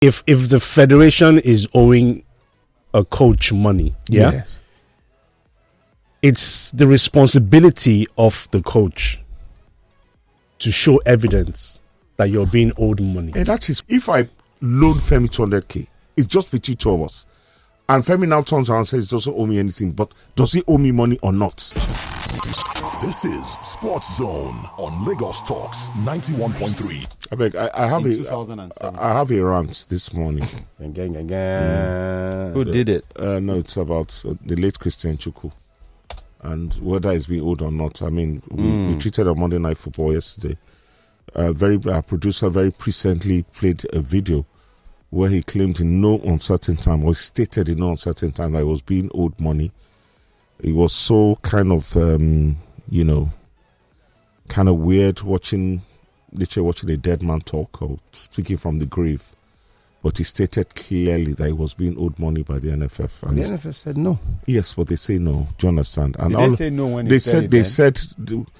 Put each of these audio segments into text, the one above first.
if the federation is owing a coach money, Yes. it's the responsibility of the coach to show evidence that you're being owed money. And that is, if I loan Femi 200k, it's just between two of us. And Femi now turns around and says he doesn't owe me anything, but does he owe me money or not? This is Sports Zone on Lagos Talks 91.3. I have a rant this morning. Who did it? No, it's about the late Christian Chukwu and whether it's being owed or not. I mean, we tweeted on Monday Night Football yesterday. Our producer very presently played a video where he claimed in no uncertain time, or stated in no uncertain time, that he was being owed money. It was so kind of, kind of weird watching a dead man talk or speaking from the grave. But he stated clearly that he was being owed money by the NFF. And the NFF said no. Yes, but they say no. Do you understand? And Did they say no when he said it? They said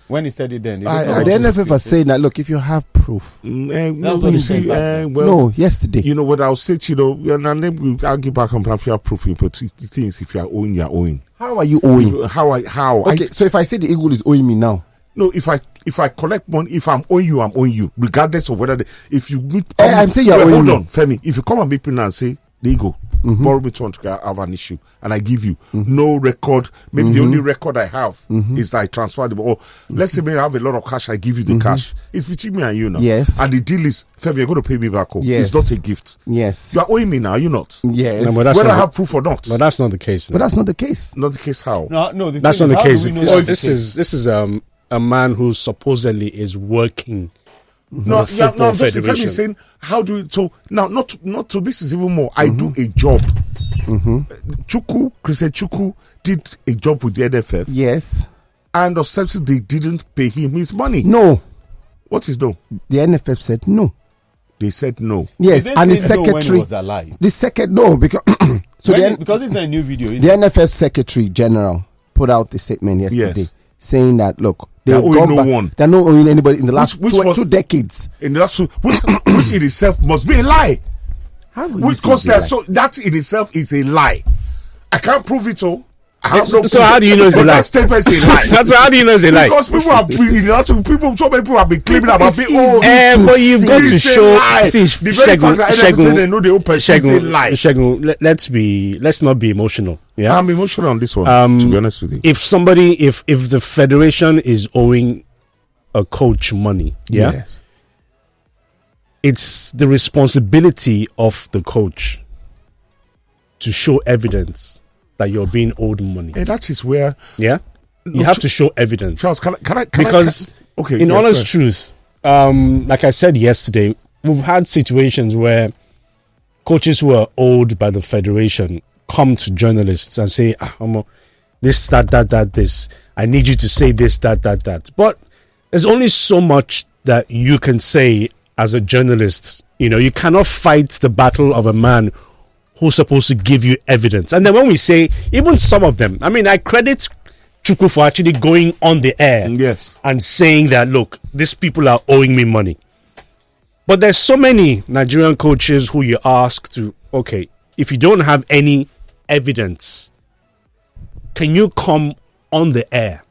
when he said it then. The NFF are saying that, look, if you have proof. No, yesterday. You know what I'll say to you, and then we'll argue back on if you have proof, but the thing is, if you are owing, you are owing. How are you owing? How? Okay, so if I say the Eagle is owing me now. No, if I collect money, if I'm owing you, regardless of whether if you meet. I'm saying you're owing hold me. on, Femi. If you come and meet me now and say, there you go, borrow me 200, I have an issue, and I give you no record. Maybe the only record I have is that I transfer the. Or let's say maybe I have a lot of cash, I give you the cash. It's between me and you now. Yes. And the deal is, Femi, you're going to pay me back home. Yes. It's not a gift. Yes. You are owing me now. Are you not? Yes. No, but whether I have proof or not. But that's not the case. But that's not the case. Not the case. How? No, that's not the case. This is a man who supposedly is working. No, I'm just saying, how do you, so now, not so this is even more. I do a job. Christian Chukwu did a job with the NFF. Yes. And ostensibly they didn't pay him his money. No. What is no? The NFF said no. They said no. Yes, and the secretary. Was alive? The second no, because because it's a new video. The NFF Secretary General put out the statement yesterday saying that, look, they're not owing anybody in the last two decades. In the last which in itself must be a lie. How because that in itself is a lie. I can't prove it all. So how do you know it's a lie? Statement is a lie. That's how do you know it's a lie? Because people have been, so many people have been claiming about it. But you've got to show. See, the very fact that they know the open is a lie. Let's not be emotional. Yeah, I'm emotional on this one. To be honest with you, if the federation is owing a coach money, yes, it's the responsibility of the coach to show evidence that you're being owed money. And that is where you have to show evidence. Charles, can I in honest truth, like I said yesterday, we've had situations where coaches who are owed by the federation come to journalists and say, this, this. I need you to say this, that. But there's only so much that you can say as a journalist. You cannot fight the battle of a man who's supposed to give you evidence. And then when we say, even some of them, I credit Chuku for actually going on the air and saying that, look, these people are owing me money. But there's so many Nigerian coaches who you ask to, okay, if you don't have any evidence, can you come on the air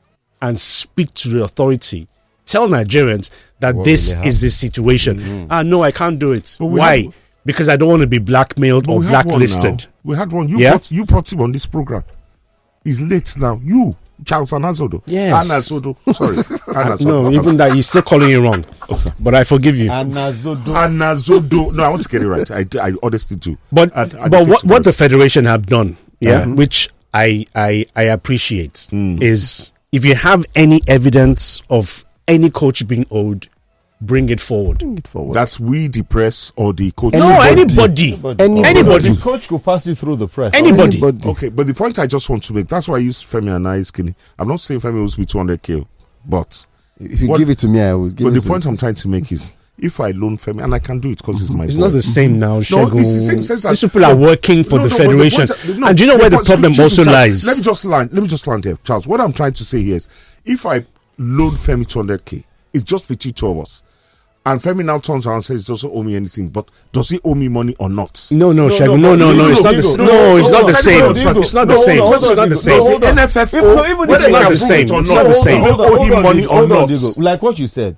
and speak to the authority? Tell Nigerians that this is the situation. No, I can't do it. Why? Because I don't want to be blackmailed or blacklisted. We had one. You brought him on this program. He's late now. You, Charles Anazodo. Yes. Anazodo. Sorry. Anazodo. No, even that, he's still calling you wrong. Okay. But I forgive you. Anazodo. No, I want to get it right. I honestly do. But what the federation have done, which I appreciate, is if you have any evidence of any coach being owed, bring it forward. That's we, the press, or the coach. No, anybody. The coach could pass it through the press. Anybody. Okay, but the point I just want to make, that's why I use Femi and I skinny. I'm not saying Femi owes me 200k, but if you give it to me, I will give it. But the point I'm trying to make is, if I loan Femi, and I can do it because it's my It's fault. not the same now, No, it's the same sense. These people are working for the federation. And do you know where the problem also lies? Let me just land here, Charles. What I'm trying to say here is, if I loan Femi 200k, it's just between two of us. And Femi now turns around and says he doesn't owe me anything, but does he owe me money or not? No, Shegun, no, it's not the same. No, it's not the same. It's not the same. It's not the same. NFF, it's not the same. It's not the same. They owe him money or not? Like what you said,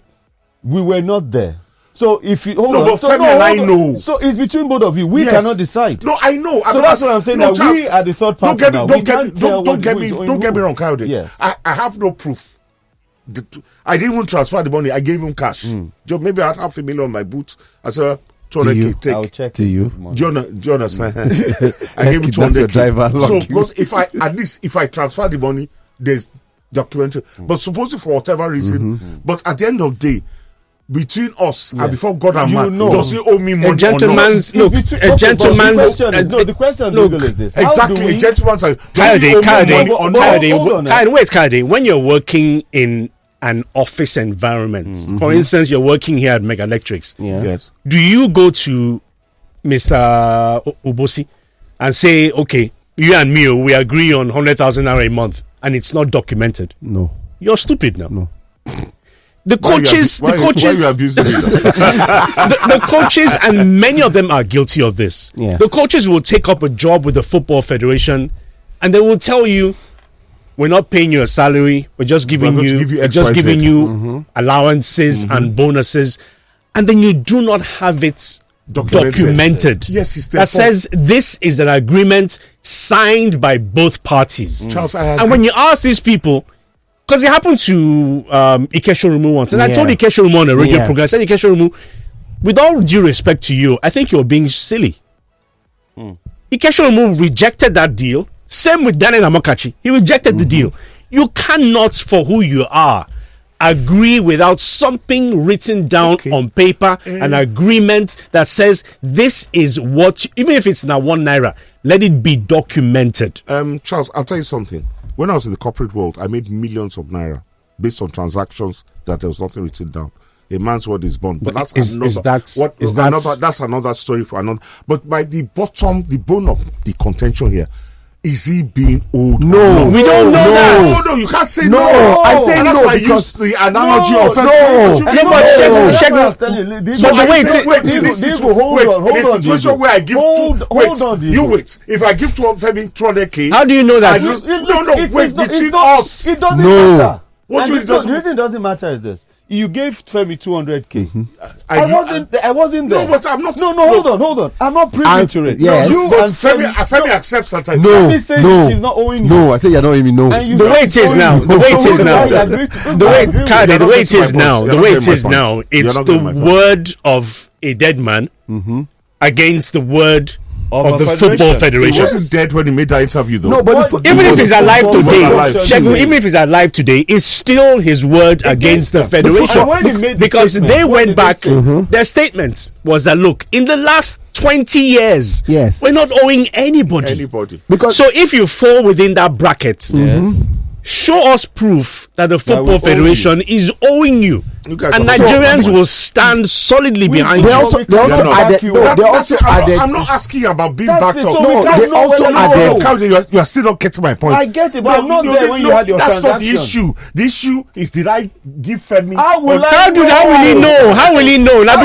we were not there. So if you hold on, but Femi and I know. So it's between both of you. We cannot decide. No, I know. So that's what I'm saying. That we are the third party now. Don't get me wrong, Kyle. Yes. I have no proof. I didn't even transfer the money. I gave him cash. Just maybe I had $500,000 on my boots. I said, take. I'll check. Do you? Do you understand? I gave him $200,000. So because if I transfer the money, there's documentary. But supposedly for whatever reason, but at the end of the day, between us and before God and man, does he owe me money? A gentleman's or not? The question is this: exactly, a gentleman's. Kayode, when you're working in an office environment, for instance, you're working here at Mega Electrics. Yes. Do you go to Mr. Ubosi and say, okay, you and me, we agree on 100,000 naira a month, and it's not documented? No. You're stupid now. No. The coaches, why you abusing me? the coaches, and many of them are guilty of this. Yeah. The coaches will take up a job with the Football Federation, and they will tell you, "We're not paying you a salary. We're just giving you allowances and bonuses," and then you do not have it documented. Yes, it's that says this is an agreement signed by both parties. Charles, and when you ask these people. Because it happened to Ike Shorumu once. And I told Ike Shorumu on a radio program, I said, Ike Shorumu, with all due respect to you, I think you're being silly. Ike Shorumu rejected that deal. Same with Daniel Amokachi. He rejected the deal. You cannot, for who you are, agree without something written down on paper, an agreement that says this is what, even if it's now 1 naira, let it be documented. Charles, I'll tell you something. When I was in the corporate world, I made millions of naira based on transactions that there was nothing written down. A man's word is bond. But that's that's another story for another. But by the bone of the contention here, is he being owed? No, we don't know that. No, you can't say no. No. I'm saying no because the analogy of the situation where I give wait. If I give to Femi 200k, how do you know that? Between us, it doesn't matter. The reason it doesn't matter is this. You gave Femi 200k. I wasn't there. No, but I'm not. No, hold on. I'm not privy to it. Yes. But Femi accepts that. No, she's not owing you. No, I say you're not owing me. No. The way it is now. The way it is now. It's the word of a dead man against the word of the Football Federation. He wasn't dead when he made that interview, though. No, but even if he's alive today, even if he's alive today, it's still his word against the Federation. Because they went back, their statement was that, look, in the last 20 years, we're not owing anybody. Because so if you fall within that bracket, show us proof that the Football Federation is owing you. And Nigerians will stand solidly behind you. They also added. I'm not asking about being backed up. No, they also added. You are still not getting my point. I get it, but I'm not there when you had your transaction. That's not the issue. The issue is, did I give Femi? How will he know? How will he know? How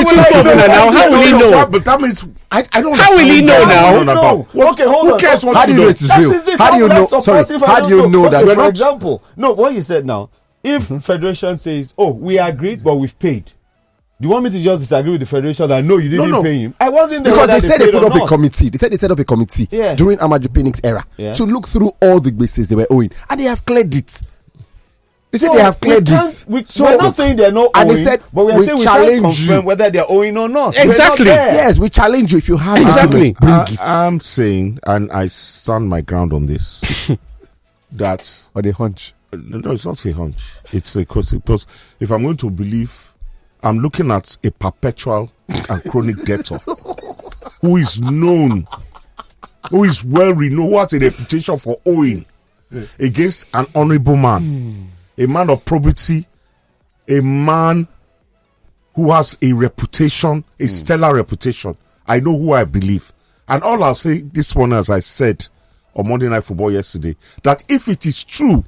will he know? But that means I don't. How will he know now? Okay, hold on. Who cares what how do you know it is real? How do you know? Sorry, how do you know that? For example, what you said now. If Federation says, "Oh, we agreed, but we've paid," do you want me to just disagree with the Federation that no, you didn't pay him? I wasn't there because they said they put up a committee. They said they set up a committee during Amaju Pinnick's era to look through all the bases they were owing, and they have cleared it. They said they have cleared it. We're not saying they're not owing, and they said, but we are saying we can't confirm whether they're owing or not. Exactly. Yes, we challenge you if you have exactly. I'm saying, and I stand my ground on this, that or the hunch. No, it's not a hunch. It's a question. Because if I'm going to believe, I'm looking at a perpetual and chronic debtor who is known, who is well renowned, who has a reputation for owing against an honorable man, a man of probity, a man who has a reputation, a stellar reputation. I know who I believe. And all I'll say this morning, as I said on Monday Night Football yesterday, that if it is true,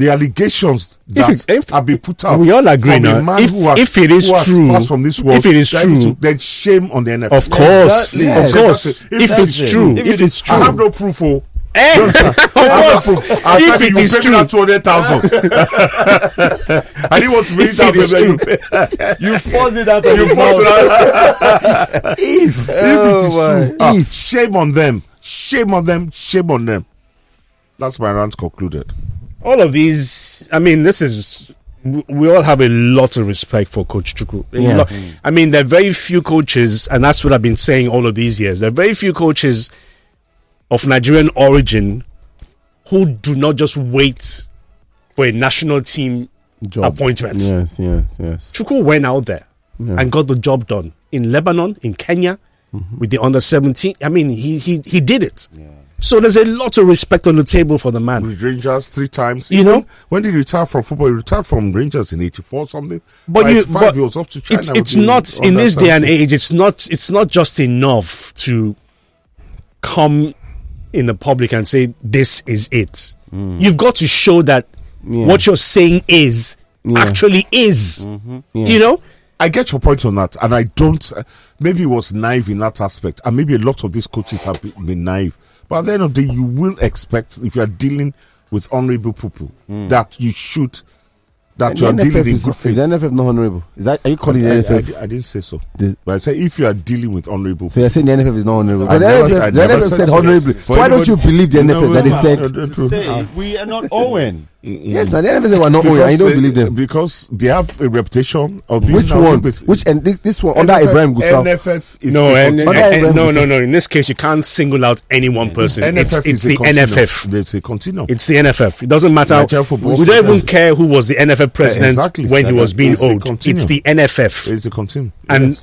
the allegations that have been put out. We all agree from now. A man if it is true, from this world, if it is true, then shame on the NFF. Of course, Yes. of course. If it's true, if it's true, I have no proof. Of course. If it is true, 200,000. I didn't want to read that. You force it out of You his force it mouth. out. If it is true, shame on them. Shame on them. Shame on them. That's my rant concluded. all of these, I mean, we all have a lot of respect for Coach Chuku. I mean, there are very few coaches, and that's what I've been saying all of these years. There are very few coaches of Nigerian origin who do not just wait for a national team appointment. Yes. Chuku went out there and got the job done in Lebanon, in Kenya, with the under-17. I mean, he did it. Yeah. So there's a lot of respect on the table for the man. With Rangers 3 times. You know? When did he retire from football? He retired from Rangers in 84 something. But he was off to China. It's not, in this day and age, it's not just enough to come in the public and say, this is it. You've got to show that what you're saying is actually is. You know? I get your point on that, and I don't. Maybe he was naive in that aspect, and maybe a lot of these coaches have been naive. But at the end of the day, you will expect, if you are dealing with honourable people, that you should. That you are dealing in good faith. Is the NFF not honourable? Are you calling the NFF? I didn't say so. But I said if you are dealing with honourable people. So you're saying the NFF is not honourable? The NFF said honourably. So why don't you believe the NFF that they said we are not Owing? Yes, now the NFF said we're not Owing, and you don't believe them. Because they have a reputation of being... Which one? And this one, under Ibrahim Gusau. NFF is... No. In this case, you can't single out any one person. It's the NFF. It's a continuum. It's the NFF. It doesn't matter. We don't even care who was the NFF president when he was being owed. It's the NFF. It's a continuum. And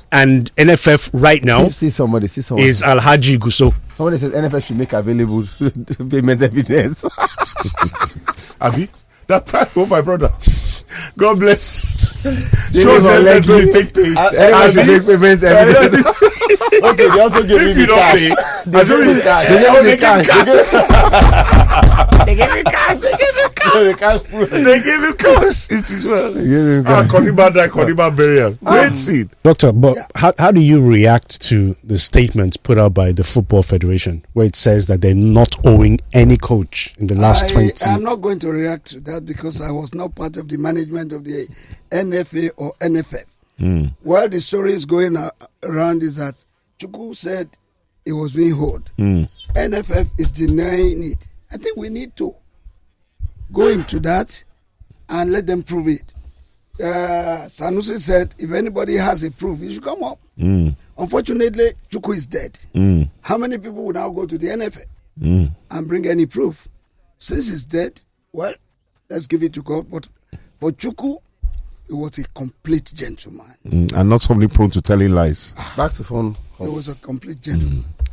NFF right now see somebody. Is Alhaji Gusau. Somebody says NFF should make available payment evidence. Abi, that time, my brother. God bless. Shows evidence when you take pay. NFF should make payment evidence. Okay, they also give me cash. They give me cash. They give me cash. They give you cash. It is well. Koniba burial. Wait, Doctor, but how do you react to the statement put out by the Football Federation where it says that they're not owing any coach in the last 20? I'm not going to react to that because I was not part of the management of the NFA or NFF. Well, the story is going around is that Chuku said it was being owed. NFF is denying it. I think we need to go into that and let them prove it. Sanusi said, if anybody has a proof, he should come up. Unfortunately, Chuku is dead. How many people would now go to the NFF and bring any proof? Since he's dead, well, let's give it to God. But for Chuku, he was a complete gentleman. And not somebody prone to telling lies. Back to phone. He was a complete gentleman.